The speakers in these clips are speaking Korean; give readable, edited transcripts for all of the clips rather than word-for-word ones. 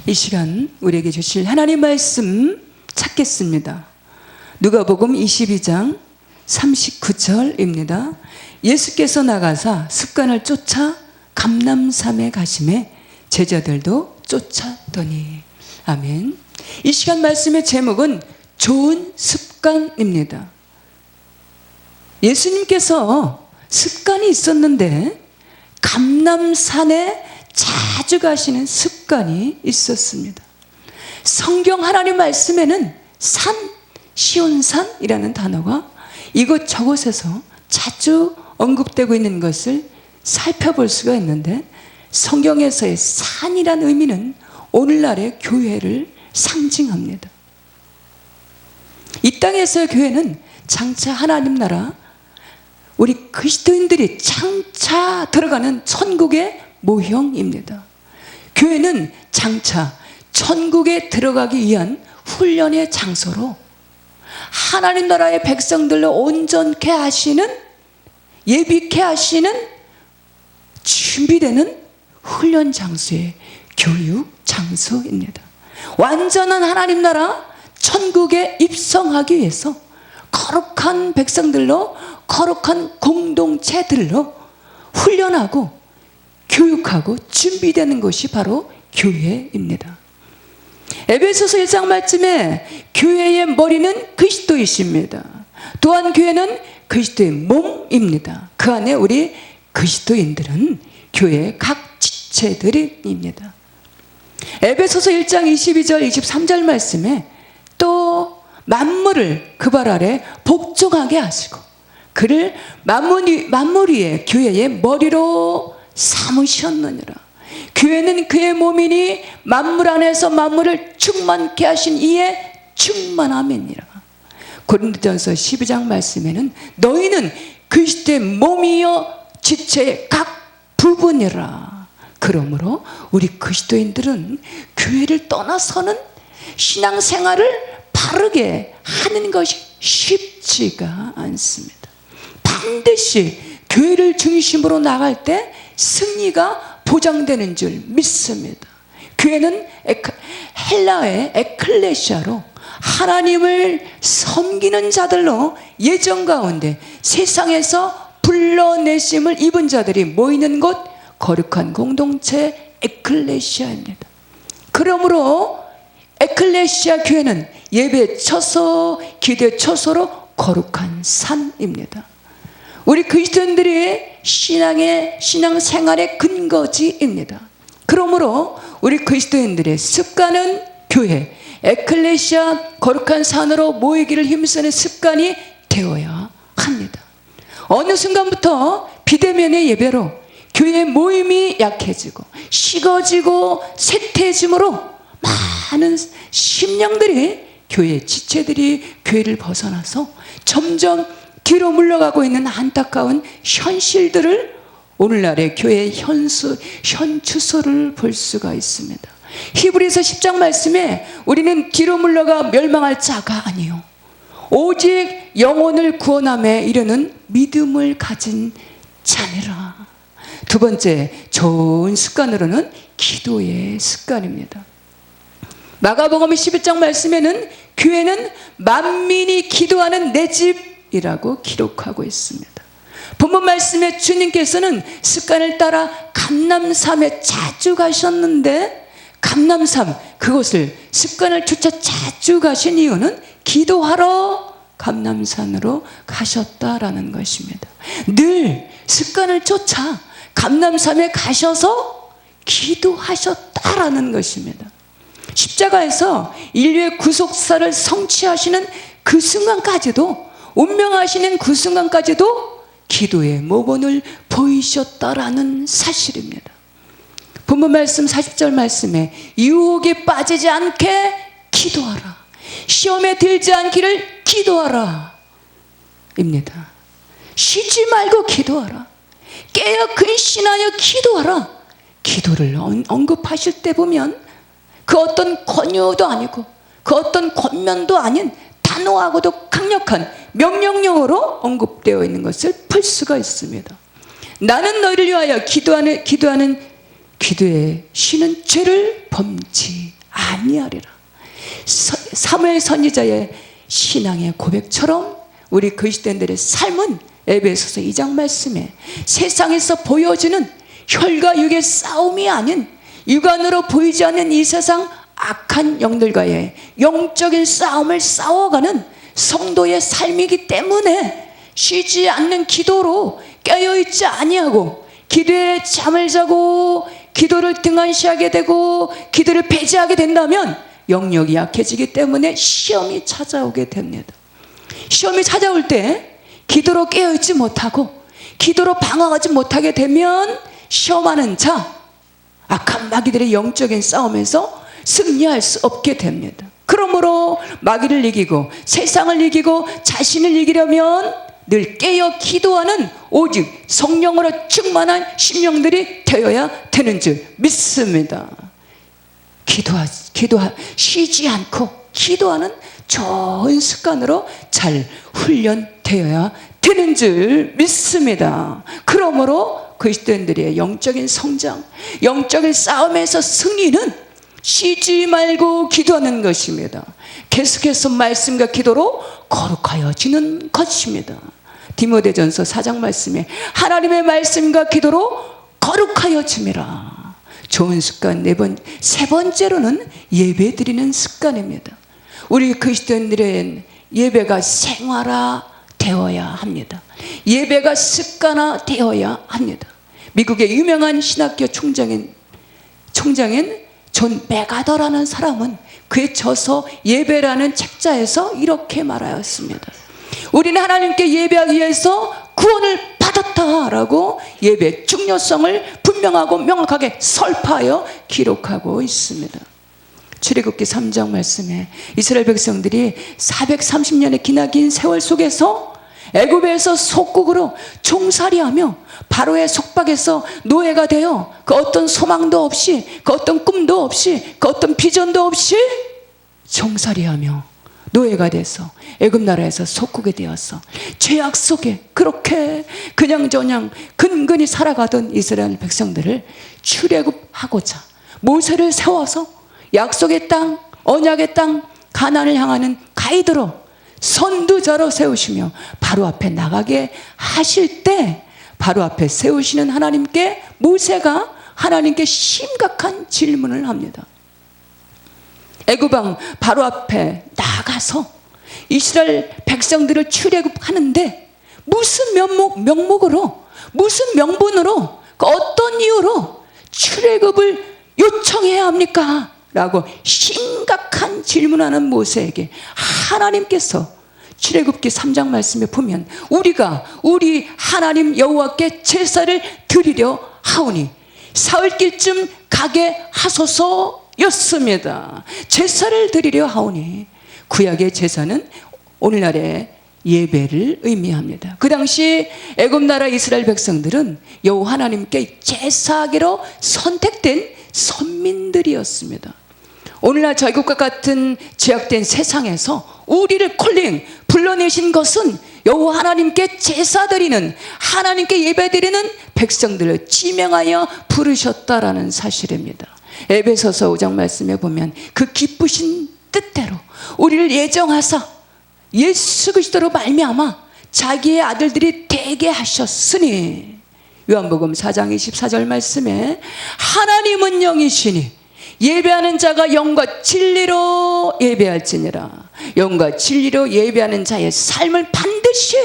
이 시간 우리에게 주실 하나님 말씀 찾겠습니다. 누가복음 22장 39절입니다. 예수께서 나가사 습관을 쫓아 감람산에 가심에 제자들도 쫓았더니. 아멘. 이 시간 말씀의 제목은 좋은 습관입니다. 예수님께서 습관이 있었는데 감람산에 자주 가시는 습관이 있었습니다. 성경 하나님 말씀에는 산, 시온산이라는 단어가 이곳저곳에서 자주 언급되고 있는 것을 살펴볼 수가 있는데, 성경에서의 산이라는 의미는 오늘날의 교회를 상징합니다. 이 땅에서의 교회는 장차 하나님 나라, 우리 그리스도인들이 장차 들어가는 천국의 모형입니다. 교회는 장차 천국에 들어가기 위한 훈련의 장소로 하나님 나라의 백성들로 온전케 하시는, 예비케 하시는 준비되는 훈련 장소의 교육 장소입니다. 완전한 하나님 나라 천국에 입성하기 위해서 거룩한 백성들로, 거룩한 공동체들로 훈련하고 교육하고 준비되는 것이 바로 교회입니다. 에베소서 1장 말씀에 교회의 머리는 그리스도이십니다. 또한 교회는 그리스도의 몸입니다. 그 안에 우리 그리스도인들은 교회의 각 지체들입니다. 에베소서 1장 22절 23절 말씀에 또 만물을 그 발 아래 복종하게 하시고 그를 만물 위에 교회의 머리로 삼으셨느니라. 교회는 그의 몸이니 만물 안에서 만물을 충만케 하신 이의 충만함이니라. 고린도전서 12장 말씀에는 너희는 그리스도의 몸이요 지체의 각 부분이라. 그러므로 우리 그리스도인들은 교회를 떠나서는 신앙생활을 바르게 하는 것이 쉽지가 않습니다. 반드시 교회를 중심으로 나갈 때 승리가 보장되는 줄 믿습니다. 교회는 헬라어의 에클레시아로 하나님을 섬기는 자들로 예정 가운데 세상에서 불러내심을 입은 자들이 모이는 곳, 거룩한 공동체 에클레시아입니다. 그러므로 에클레시아 교회는 예배 처소, 기도 처소로 거룩한 산입니다. 우리 그리스도인들의 신앙생활의 근거지입니다. 그러므로 우리 그리스도인들의 습관은 교회, 에클레시아 거룩한 산으로 모이기를 힘쓰는 습관이 되어야 합니다. 어느 순간부터 비대면의 예배로 교회 모임이 약해지고 식어지고 쇠퇴해짐으로 많은 심령들이, 교회 지체들이 교회를 벗어나서 점점 뒤로 물러가고 있는 안타까운 현실들을 오늘날의 교회의 현주소를 볼 수가 있습니다. 히브리서 10장 말씀에 우리는 뒤로 물러가 멸망할 자가 아니요 오직 영혼을 구원함에 이르는 믿음을 가진 자니라. 두 번째 좋은 습관으로는 기도의 습관입니다. 마가복음 11장 말씀에는 교회는 만민이 기도하는 내 집이라고 기록하고 있습니다. 본문 말씀에 주님께서는 습관을 따라 감람산에 자주 가셨는데, 감람산 그곳을 습관을 쫓아 자주 가신 이유는 기도하러 감람산으로 가셨다라는 것입니다. 늘 습관을 쫓아 감람산에 가셔서 기도하셨다라는 것입니다. 십자가에서 인류의 구속사를 성취하시는 그 순간까지도, 운명하시는 그 순간까지도 기도의 모본을 보이셨다라는 사실입니다. 본문 말씀 40절 말씀에 유혹에 빠지지 않게 기도하라, 시험에 들지 않기를 기도하라 입니다. 쉬지 말고 기도하라, 깨어 근신하여 기도하라. 기도를 언급하실 때 보면 그 어떤 권유도 아니고 그 어떤 권면도 아닌 단호하고도 강력한 명령형으로 언급되어 있는 것을 볼 수가 있습니다. 나는 너희를 위하여 기도하는 기도에 쉬는 죄를 범치 아니하리라. 사무엘 선지자의 신앙의 고백처럼 우리 그리스도인들의 삶은 에베소서 2장 말씀에 세상에서 보여지는 혈과 육의 싸움이 아닌 육안으로 보이지 않는 이 세상 악한 영들과의 영적인 싸움을 싸워가는 성도의 삶이기 때문에 쉬지 않는 기도로 깨어있지 아니하고 기도에 잠을 자고 기도를 등한시하게 되고 기도를 배제하게 된다면 영역이 약해지기 때문에 시험이 찾아오게 됩니다. 시험이 찾아올 때 기도로 깨어있지 못하고 기도로 방어하지 못하게 되면 시험하는 자, 악한 마귀들의 영적인 싸움에서 승리할 수 없게 됩니다. 그러므로 마귀를 이기고 세상을 이기고 자신을 이기려면 늘 깨어 기도하는 오직 성령으로 충만한 심령들이 되어야 되는 줄 믿습니다. 쉬지 않고 기도하는 좋은 습관으로 잘 훈련되어야 되는 줄 믿습니다. 그러므로 그리스도인들의 영적인 성장, 영적인 싸움에서 승리는 쉬지 말고 기도하는 것입니다. 계속해서 말씀과 기도로 거룩하여지는 것입니다. 디모데전서 4장 말씀에 하나님의 말씀과 기도로 거룩하여짐이라. 좋은 습관 세 번째로는 예배 드리는 습관입니다. 우리 그리스도인들의 예배가 생활화되어야 합니다. 예배가 습관화되어야 합니다. 미국의 유명한 신학교 총장인 존 메가더라는 사람은 그의 저서 예배라는 책자에서 이렇게 말하였습니다. 우리는 하나님께 예배하기 위해서 구원을 받았다라고 예배의 중요성을 분명하고 명확하게 설파하여 기록하고 있습니다. 출애굽기 3장 말씀에 이스라엘 백성들이 430년의 기나긴 세월 속에서 애굽에서 속국으로 종살이하며 바로의 속박에서 노예가 되어 그 어떤 소망도 없이 그 어떤 꿈도 없이 그 어떤 비전도 없이 종살이하며 노예가 돼서 애굽 나라에서 속국이 되어서 죄악 속에 그렇게 그냥저냥 근근히 살아가던 이스라엘 백성들을 출애굽하고자 모세를 세워서 약속의 땅, 언약의 땅, 가나안을 향하는 가이드로 선두자로 세우시며 바로 앞에 나가게 하실 때 바로 앞에 세우시는 하나님께 모세가 하나님께 심각한 질문을 합니다. 애굽왕 바로 앞에 나가서 이스라엘 백성들을 출애굽하는데 무슨 명목으로 무슨 명분으로 그 어떤 이유로 출애굽을 요청해야 합니까? 라고 심각한 질문하는 모세에게 하나님께서 출애굽기 3장 말씀에 보면 우리가 우리 하나님 여호와께 제사를 드리려 하오니 사흘길쯤 가게 하소서였습니다. 제사를 드리려 하오니 구약의 제사는 오늘날의 예배를 의미합니다. 그 당시 애굽 나라 이스라엘 백성들은 여호와 하나님께 제사하기로 선택된 선민들이었습니다. 오늘날 저희국과 같은 죄악된 세상에서 우리를 불러내신 것은 여호와 하나님께 제사드리는 하나님께 예배드리는 백성들을 지명하여 부르셨다라는 사실입니다. 에베소서 5장 말씀에 보면 그 기쁘신 뜻대로 우리를 예정하사 예수 그리스도로 말미암아 자기의 아들들이 되게 하셨으니 요한복음 4장 24절 말씀에 하나님은 영이시니 예배하는 자가 영과 진리로 예배할지니라. 영과 진리로 예배하는 자의 삶을 반드시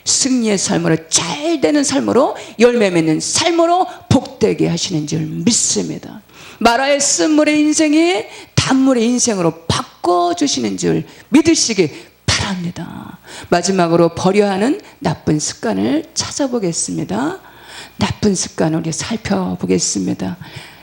승리의 삶으로 잘되는 삶으로 열매 맺는 삶으로 복되게 하시는 줄 믿습니다. 마라의 쓴물의 인생이 단물의 인생으로 바꿔주시는 줄 믿으시기 바랍니다. 마지막으로 버려야 하는 나쁜 습관을 찾아보겠습니다. 나쁜 습관을 우리 살펴보겠습니다.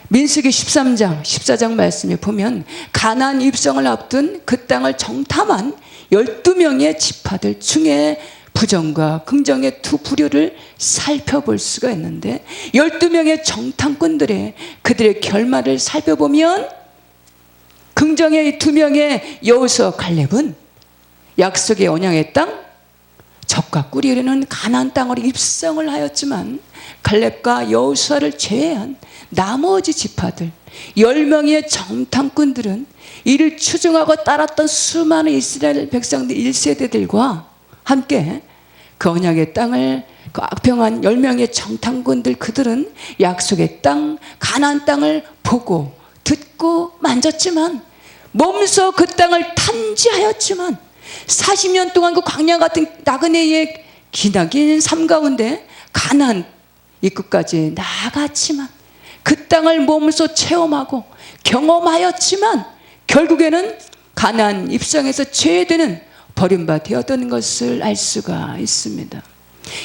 민수기 13장 14장 말씀에 보면 가나안 입성을 앞둔 그 땅을 정탐한 12명의 지파들 중에 부정과 긍정의 두 부류를 살펴볼 수가 있는데 12명의 정탐꾼들의 그들의 결말을 살펴보면 긍정의 2명의 여호수아 갈렙은 약속의 언약의 땅 적과 꿀이 흐르는 가나안 땅으로 입성을 하였지만 갈렙과 여호수아를 제외한 나머지 지파들 10명의 정탐꾼들은 이를 추종하고 따랐던 수많은 이스라엘 백성들 1세대들과 함께 그 언약의 땅을 그 악평한 10명의 정탐꾼들, 그들은 약속의 땅 가나안 땅을 보고 듣고 만졌지만, 몸소 그 땅을 탐지하였지만 40년 동안 그 광야 같은 나그네의 기나긴 삶 가운데 가나안 입구까지 나아갔지만, 그 땅을 몸소 체험하고 경험하였지만 결국에는 가나안 입성에서 죄되는 버림받아 되었던 것을 알 수가 있습니다.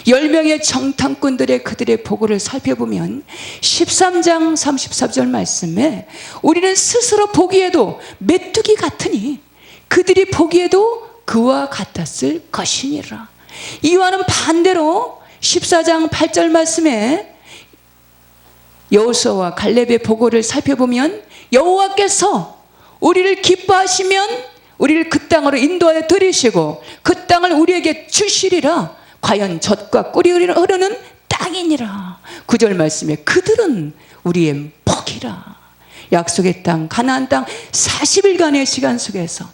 10명의 정탐꾼들의 그들의 보고를 살펴보면 13장 34절 말씀에 우리는 스스로 보기에도 메뚜기 같으니 그들이 보기에도 그와 같았을 것이니라. 이와는 반대로 14장 8절 말씀에 여호수아와 갈렙의 보고를 살펴보면 여호와께서 우리를 기뻐하시면 우리를 그 땅으로 인도하여 들이시고 그 땅을 우리에게 주시리라. 과연 젖과 꿀이 흐르는 땅이니라. 9절 말씀에 그들은 우리의 복이라. 약속의 땅 가나안 땅 40일간의 시간 속에서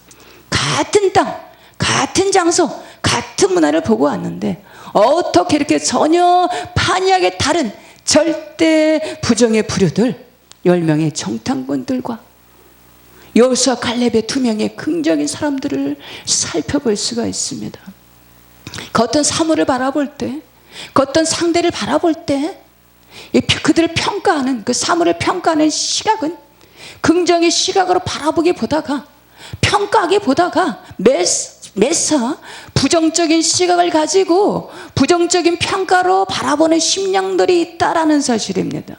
같은 땅, 같은 장소, 같은 문화를 보고 왔는데 어떻게 이렇게 전혀 판이하게 다른 절대 부정의 부류들 10명의 정탐꾼들과 여호수아 갈렙의 2명의 긍정적인 사람들을 살펴볼 수가 있습니다. 그 어떤 사물을 바라볼 때, 그 어떤 상대를 바라볼 때 그들을 평가하는, 그 사물을 평가하는 시각은 긍정의 시각으로 바라보기 보다가, 평가하기 보다가 매사 부정적인 시각을 가지고 부정적인 평가로 바라보는 심령들이 있다라는 사실입니다.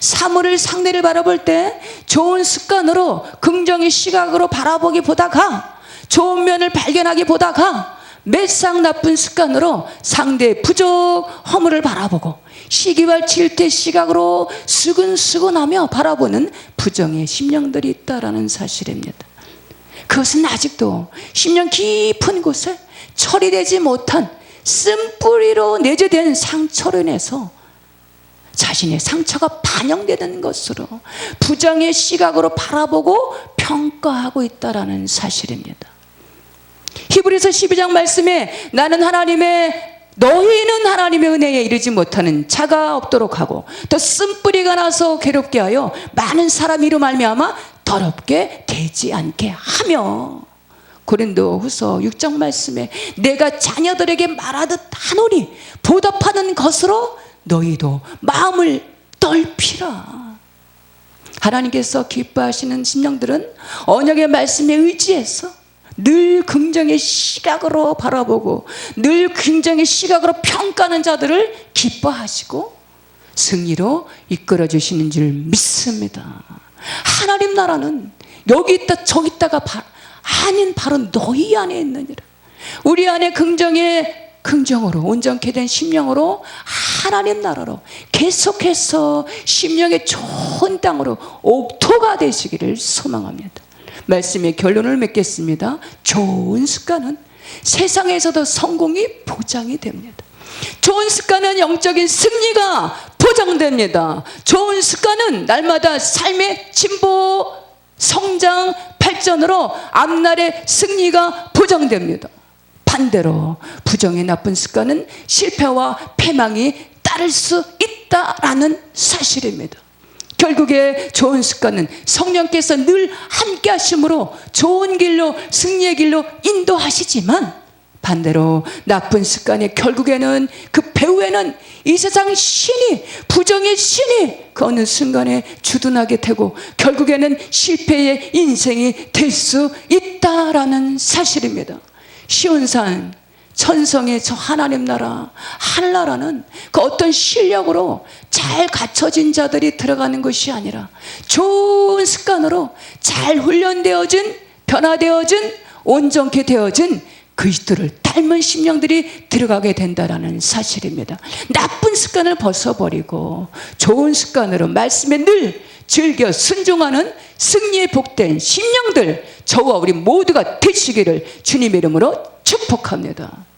사물을, 상대를 바라볼 때 좋은 습관으로 긍정의 시각으로 바라보기 보다가, 좋은 면을 발견하기 보다가 매상 나쁜 습관으로 상대의 부족, 허물을 바라보고 시기와 질투의 시각으로 수근수근하며 바라보는 부정의 심령들이 있다라는 사실입니다. 그것은 아직도 심령 깊은 곳에 처리되지 못한 쓴뿌리로 내재된 상처로 인해서 자신의 상처가 반영되는 것으로 부정의 시각으로 바라보고 평가하고 있다라는 사실입니다. 히브리서 12장 말씀에 나는 너희는 하나님의 은혜에 이르지 못하는 자가 없도록 하고 또 쓴뿌리가 나서 괴롭게 하여 많은 사람 이로 말미암아 더럽게 되지 않게 하며, 고린도후서 6장 말씀에 내가 자녀들에게 말하듯 하노니 보답하는 것으로 너희도 마음을 넓히라. 하나님께서 기뻐하시는 심령들은 언약의 말씀에 의지해서 늘 긍정의 시각으로 바라보고 늘 긍정의 시각으로 평가하는 자들을 기뻐하시고 승리로 이끌어 주시는 줄 믿습니다. 하나님 나라는 여기 있다 저기 있다가 아닌 바로 너희 안에 있느니라. 우리 안에 긍정으로 온전케 된 심령으로 하나님 나라로 계속해서 심령의 좋은 땅으로 옥토가 되시기를 소망합니다. 말씀의 결론을 맺겠습니다. 좋은 습관은 세상에서도 성공이 보장이 됩니다. 좋은 습관은 영적인 승리가 보장됩니다. 좋은 습관은 날마다 삶의 진보, 성장, 발전으로 앞날의 승리가 보장됩니다. 반대로 부정의 나쁜 습관은 실패와 패망이 따를 수 있다라는 사실입니다. 결국에 좋은 습관은 성령께서 늘 함께 하심으로 좋은 길로, 승리의 길로 인도하시지만, 반대로 나쁜 습관의 결국에는 그 배후에는 이 세상 신이, 부정의 신이 그 어느 순간에 주둔하게 되고 결국에는 실패의 인생이 될 수 있다라는 사실입니다. 시온산 천성의 저 하나님 나라, 하늘나라는 그 어떤 실력으로 잘 갖춰진 자들이 들어가는 것이 아니라 좋은 습관으로 잘 훈련되어진, 변화되어진, 온전케 되어진 그리스도를 닮은 심령들이 들어가게 된다는 사실입니다. 나쁜 습관을 벗어버리고 좋은 습관으로 말씀에 늘 즐겨 순종하는 승리에 복된 심령들, 저와 우리 모두가 되시기를 주님의 이름으로 축복합니다.